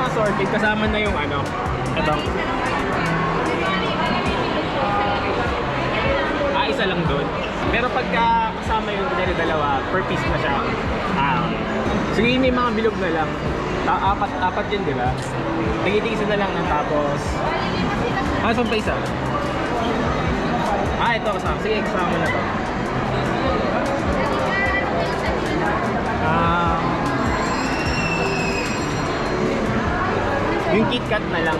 Assorted, kasama na yung ano, ito. Isa lang doon. Pero pagka kasama yung dalawa, per piece na siya. Sige, may mga bilog na lang. Apat yun, di ba? Nagiging na lang ng tapos. Saan pa isa? Ito kasama. Sige, kasama mo na to. Yung KitKat na lang.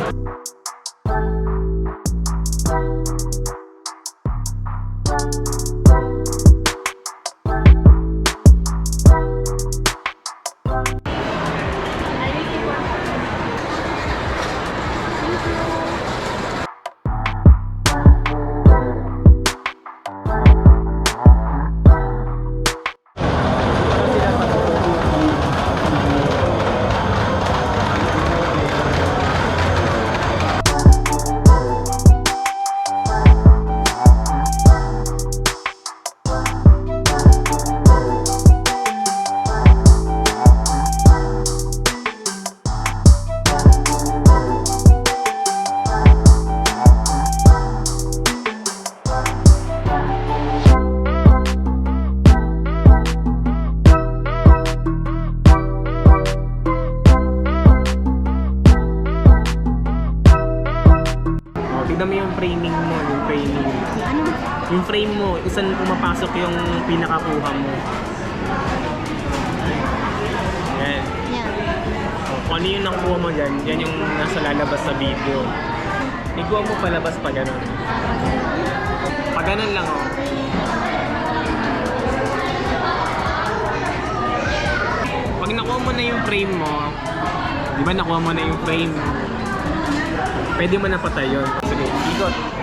Tignan mo yung framing mo, yung framing. Ano? Yung frame mo, isan pumapasok yung pinakakuha mo. Yan. Yan. Kung ano yung nakuha mo dyan, yan yung nasa lalabas sa video. Iguha mo palabas pa ganun. Pag ganun lang oh. Pag nakuha mo na yung frame mo, di ba nakuha mo na yung frame, pwede mo na patay yun. Sige, ikot.